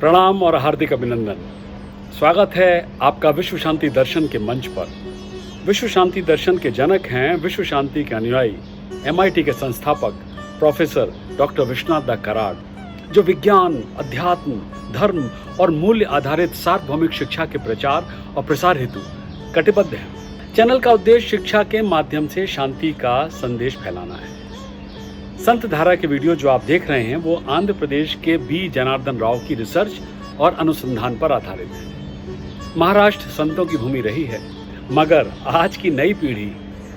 प्रणाम और हार्दिक अभिनंदन। स्वागत है आपका विश्व शांति दर्शन के मंच पर। विश्व शांति दर्शन के जनक हैं विश्व शांति के अनुयायी MIT के संस्थापक प्रोफेसर डॉक्टर विश्वनाथ दा कराड, जो विज्ञान, अध्यात्म, धर्म और मूल्य आधारित सार्वभौमिक शिक्षा के प्रचार और प्रसार हेतु कटिबद्ध हैं। चैनल का उद्देश्य शिक्षा के माध्यम से शांति का संदेश फैलाना है। संत धारा के वीडियो जो आप देख रहे हैं वो आंध्र प्रदेश के बी जनार्दन राव की रिसर्च और अनुसंधान पर आधारित है। महाराष्ट्र संतों की भूमि रही है, मगर आज की नई पीढ़ी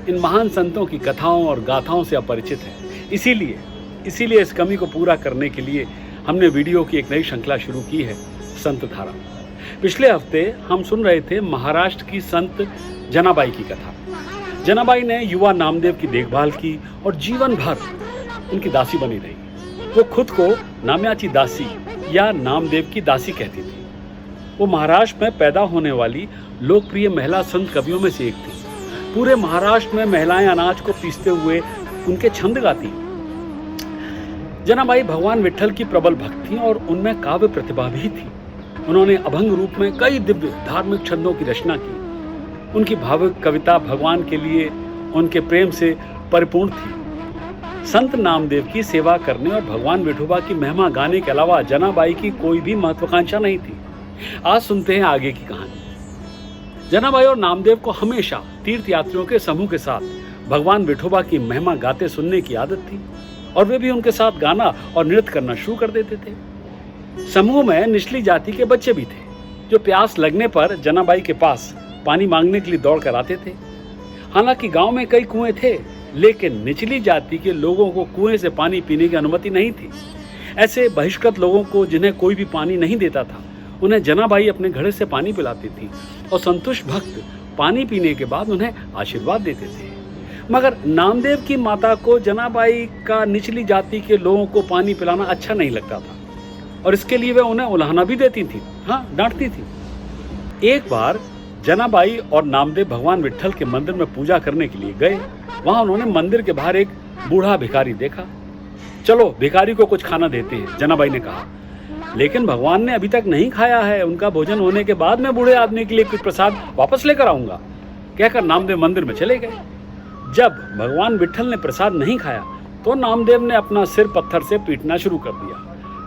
इन महान संतों की कथाओं और गाथाओं से अपरिचित है। इसीलिए इस कमी को पूरा करने के लिए हमने वीडियो की एक नई श्रृंखला शुरू की है, संत धारा। पिछले हफ्ते हम सुन रहे थे महाराष्ट्र की संत जनाबाई की कथा। जनाबाई ने युवा नामदेव की देखभाल की और जीवन भर उनकी दासी बनी रही। वो खुद को नाम्याची दासी या नामदेव की दासी कहती थी। वो महाराष्ट्र में पैदा होने वाली लोकप्रिय महिला संत कवियों में से एक थी। पूरे महाराष्ट्र में महिलाएं अनाज को पीसते हुए उनके छंद गाती। जनाबाई भगवान विट्ठल की प्रबल भक्त थी और उनमें काव्य प्रतिभा भी थी। उन्होंने अभंग रूप में कई दिव्य धार्मिक छंदों की रचना की। उनकी भावुक कविता भगवान के लिए उनके प्रेम से परिपूर्ण थी। संत नामदेव की सेवा करने और भगवान विठोबा की महिमा गाने के अलावा जनाबाई की कोई भी महत्वाकांक्षा नहीं थी। आज सुनते हैं आगे की कहानी। जनाबाई और नामदेव को हमेशा तीर्थ यात्रियों के समूह के साथ भगवान विठोबा की महिमा गाते सुनने की आदत थी और वे भी उनके साथ गाना और नृत्य करना शुरू कर देते थे। समूह में निचली जाति के बच्चे भी थे, जो प्यास लगने पर जनाबाई के पास पानी मांगने के लिए दौड़ कर आते थे। हालांकि गांव में कई कुएं थे, लेकिन निचली जाति के लोगों को कुएं से पानी पीने की अनुमति नहीं थी। ऐसे बहिष्कृत लोगों को, जिन्हें कोई भी पानी नहीं देता था, उन्हें जनाबाई अपने घड़े से पानी पिलाती थी और संतुष्ट भक्त पानी पीने के बाद उन्हें आशीर्वाद देते थे। मगर नामदेव की माता को जनाबाई का निचली जाति के लोगों को पानी पिलाना अच्छा नहीं लगता था और इसके लिए वे उन्हें उलाहना भी देती थी, डांटती थी। एक बार जनाबाई और नामदेव भगवान विट्ठल के मंदिर में पूजा करने के लिए गए। वहां उन्होंने मंदिर के बाहर एक बूढ़ा भिखारी देखा। चलो भिखारी को कुछ खाना देते हैं, जनाबाई ने कहा। लेकिन भगवान ने अभी तक नहीं खाया है, उनका भोजन होने के बाद मैं बूढ़े आदमी के लिए कुछ प्रसाद वापस लेकर आऊंगा, कहकर नामदेव मंदिर में चले गए। जब भगवान विट्ठल ने प्रसाद नहीं खाया तो नामदेव ने अपना सिर पत्थर से पीटना शुरू कर दिया।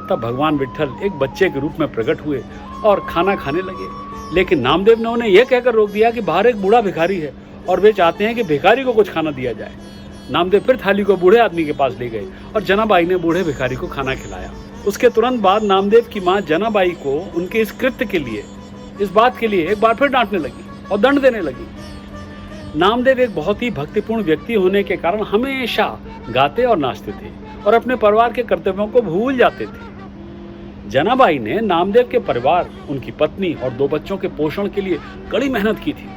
तब भगवान विट्ठल एक बच्चे के रूप में प्रकट हुए और खाना खाने लगे। लेकिन नामदेव ने उन्हें यह कहकर रोक दिया कि बाहर एक बूढ़ा भिखारी है और वे चाहते हैं कि भिखारी को कुछ खाना दिया जाए। नामदेव फिर थाली को बूढ़े आदमी के पास ले गए और जनाबाई ने बूढ़े भिखारी को खाना खिलाया। उसके तुरंत बाद नामदेव की मां जनाबाई को उनके इस कृत्य के लिए, इस बात के लिए एक बार फिर डांटने लगी और दंड देने लगी। नामदेव एक बहुत ही भक्तिपूर्ण व्यक्ति होने के कारण हमेशा गाते और नाचते थे और अपने परिवार के कर्तव्यों को भूल जाते थे। जनाबाई ने नामदेव के परिवार, उनकी पत्नी और 2 बच्चों के पोषण के लिए कड़ी मेहनत की थी।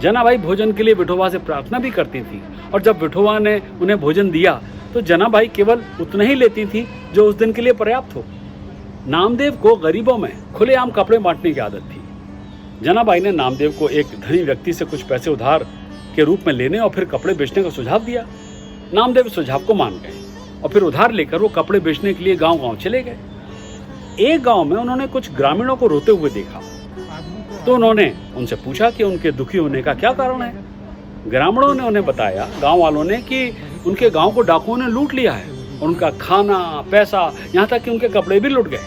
जनाबाई भोजन के लिए विठोबा से प्रार्थना भी करती थी और जब विठोबा ने उन्हें भोजन दिया तो जनाबाई केवल उतना ही लेती थी जो उस दिन के लिए पर्याप्त हो। नामदेव को गरीबों में खुलेआम कपड़े बांटने की आदत थी। जनाबाई ने नामदेव को एक धनी व्यक्ति से कुछ पैसे उधार के रूप में लेने और फिर कपड़े बेचने का सुझाव दिया। नामदेव सुझाव को मान गए और फिर उधार लेकर वो कपड़े बेचने के लिए गाँव चले गए। एक गांव में उन्होंने कुछ ग्रामीणों को रोते हुए देखा तो उन्होंने उनसे पूछा कि उनके दुखी होने का क्या कारण है। ग्रामीणों ने उन्हें बताया, गांव वालों ने, कि उनके गांव को डाकुओं ने लूट लिया है और उनका खाना, पैसा, यहाँ तक कि उनके कपड़े भी लूट गए।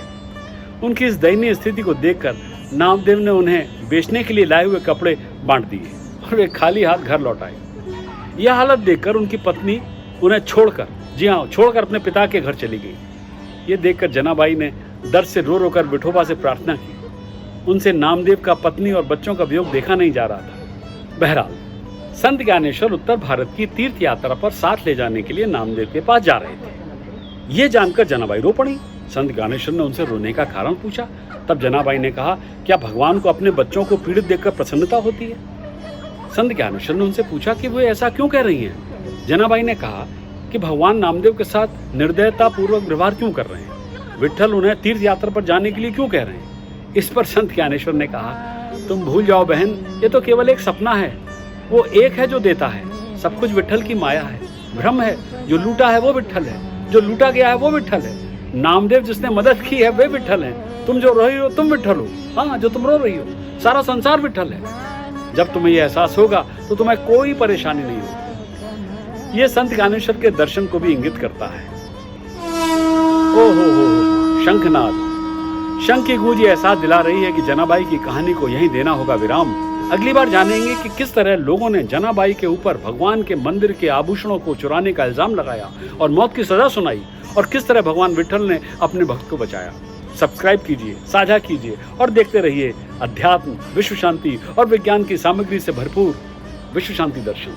उनकी इस दयनीय स्थिति को देखकर नामदेव ने उन्हें बेचने के लिए लाए हुए कपड़े बांट दिए और वे खाली हाथ घर लौट आए। यह हालत देखकर उनकी पत्नी उन्हें छोड़कर अपने पिता के घर चली गई। ये देखकर जनाबाई ने दर्द से रो कर विठोबा से प्रार्थना की। उनसे नामदेव का पत्नी और बच्चों का वियोग देखा नहीं जा रहा था। बहरहाल संत ज्ञानेश्वर उत्तर भारत की तीर्थ यात्रा पर साथ ले जाने के लिए नामदेव के पास जा रहे थे। ये जानकर जनाबाई रो पड़ी। संत ज्ञानेश्वर ने उनसे रोने का कारण पूछा। तब जनाबाई ने कहा, क्या भगवान को अपने बच्चों को पीड़ित देखकर प्रसन्नता होती है? संत ज्ञानेश्वर ने उनसे पूछा कि वे ऐसा क्यों कह रही हैं। जनाबाई ने कहा कि भगवान नामदेव के साथ निर्दयता पूर्वक व्यवहार क्यों कर रहे हैं, विट्ठल उन्हें तीर्थ यात्रा पर जाने के लिए क्यों कह रहे हैं। इस पर संत ज्ञानेश्वर ने कहा, तुम भूल जाओ बहन, ये तो केवल एक सपना है। वो एक है जो देता है, सब कुछ विट्ठल की माया है। भ्रम है, जो लूटा है वो विट्ठल है, जो लूटा गया है वो विट्ठल है। नामदेव जिसने मदद की है वे विठल हैं। तुम जो रो रही हो तुम विठल हो। हाँ, जो तुम रो रही हो, सारा संसार विठल है। जब तुम्हें यह एहसास होगा तो तुम्हें कोई परेशानी नहीं होगी। यह संत ज्ञानेश्वर के दर्शन को भी इंगित करता है। ओहो, शंखनाद। शंख की गूंज एहसास दिला रही है कि जनाबाई की कहानी को यहीं देना होगा विराम। अगली बार जानेंगे कि किस तरह लोगों ने जनाबाई के ऊपर भगवान के मंदिर के आभूषणों को चुराने का इल्जाम लगाया और मौत की सजा सुनाई, और किस तरह भगवान विठल ने अपने भक्त को बचाया। सब्सक्राइब कीजिए, साझा कीजिए और देखते रहिए अध्यात्म, विश्व शांति और विज्ञान की सामग्री से भरपूर विश्व शांति दर्शन।